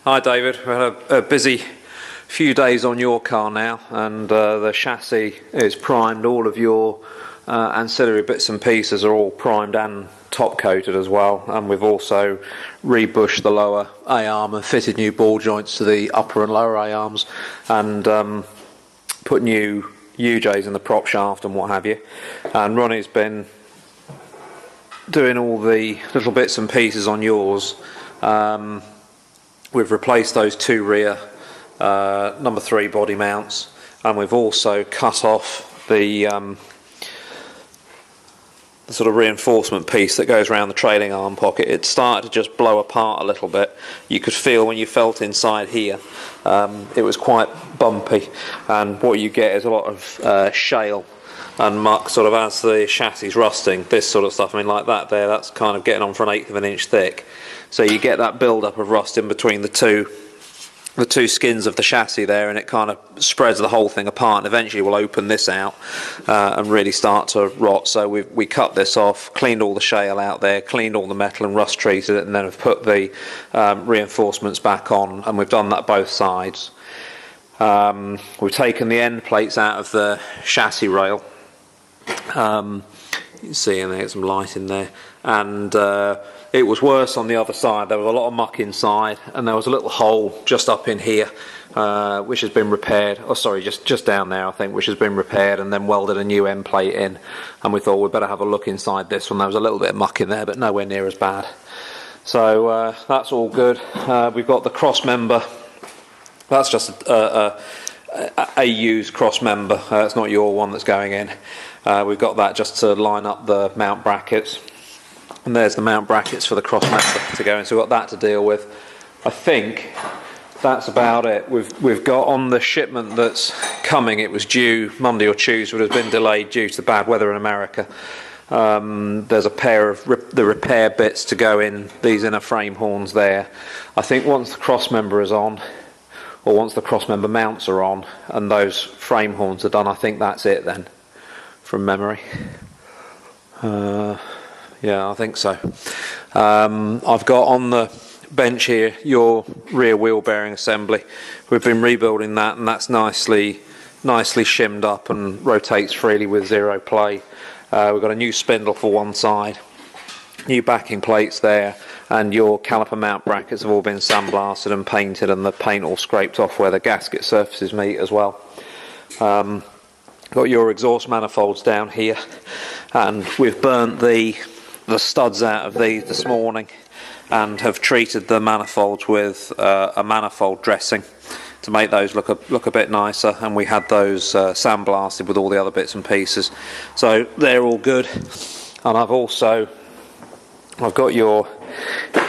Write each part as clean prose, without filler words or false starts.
Hi David, we've had a busy few days on your car now, and the chassis is primed. All of your ancillary bits and pieces are all primed and top coated as well, and we've also rebushed the lower A-arm and fitted new ball joints to the upper and lower A-arms, and put new UJs in the prop shaft and what have you. And Ronnie's been doing all the little bits and pieces on yours. We've replaced those two rear number 3 body mounts, and we've also cut off the sort of reinforcement piece that goes around the trailing arm pocket. It started to just blow apart a little bit. You could feel when you felt inside here, it was quite bumpy, and what you get is a lot of shale and muck sort of as the chassis is rusting, this sort of stuff. I mean, like that there, that's kind of getting on for 1/8 of an inch thick. So you get that build up of rust in between the two skins of the chassis there, and it kind of spreads the whole thing apart, and eventually we'll open this out and really start to rot. So we cut this off, cleaned all the shale out there, cleaned all the metal and rust treated it, and then have put the reinforcements back on, and we've done that both sides. We've taken the end plates out of the chassis rail. You can see, and there's some light in there, and it was worse on the other side. There was a lot of muck inside, and there was a little hole just up in here, which has been repaired. Oh, sorry, just down there, I think, which has been repaired, and then welded a new end plate in. And we thought we'd better have a look inside this one. There was a little bit of muck in there, but nowhere near as bad. So that's all good. We've got the cross member. That's just a used cross member. It's not your one that's going in. We've got that just to line up the mount brackets. And there's the mount brackets for the cross member to go in, so we've got that to deal with. I think that's about it. We've got on the shipment that's coming, it was due Monday or Tuesday, but it has been delayed due to the bad weather in America. There's a pair of the repair bits to go in these inner frame horns there. I think once the cross member is on, or once the cross member mounts are on and those frame horns are done, I think that's it then, from memory. Yeah, I think so. I've got on the bench here your rear wheel bearing assembly. We've been rebuilding that, and that's nicely shimmed up and rotates freely with zero play. We've got a new spindle for one side, new backing plates there, and your caliper mount brackets have all been sandblasted and painted, and the paint all scraped off where the gasket surfaces meet as well. Got your exhaust manifolds down here, and we've burnt the studs out of these this morning and have treated the manifolds with a manifold dressing to make those look a bit nicer, and we had those sandblasted with all the other bits and pieces, so they're all good. And I've got your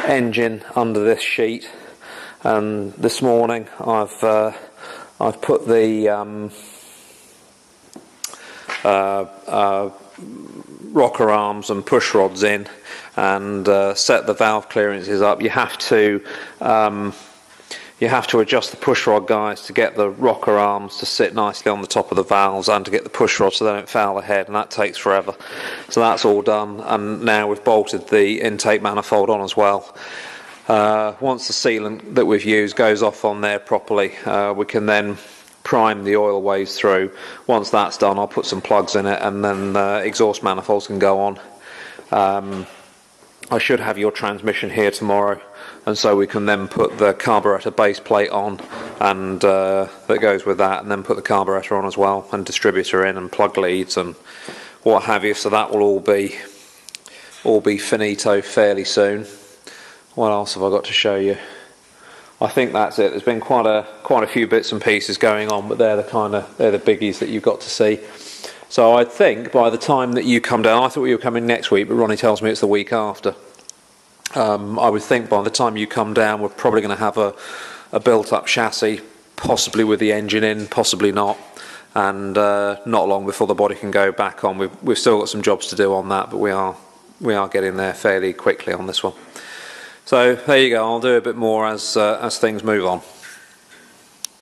engine under this sheet, and this morning I've put the rocker arms and push rods in, and set the valve clearances up. You have to adjust the push rod guys to get the rocker arms to sit nicely on the top of the valves, and to get the push rods so they don't foul the head, and that takes forever. So that's all done, and now we've bolted the intake manifold on as well. Once the sealant that we've used goes off on there properly, we can then prime the oil ways through. Once that's done, I'll put some plugs in it, and then the exhaust manifolds can go on. I should have your transmission here tomorrow, and so we can then put the carburetor base plate on, and that goes with that, and then put the carburetor on as well, and distributor in, and plug leads and what have you. So that will all be finito fairly soon. What else have I got to show you? I think that's it. There's been quite a few bits and pieces going on, but they're the biggies that you've got to see. So I think by the time that you come down, I thought you were coming next week, but Ronnie tells me it's the week after. I would think by the time you come down, we're probably going to have a built-up chassis, possibly with the engine in, possibly not, and not long before the body can go back on. We've still got some jobs to do on that, but we are getting there fairly quickly on this one. So there you go. I'll do a bit more as things move on.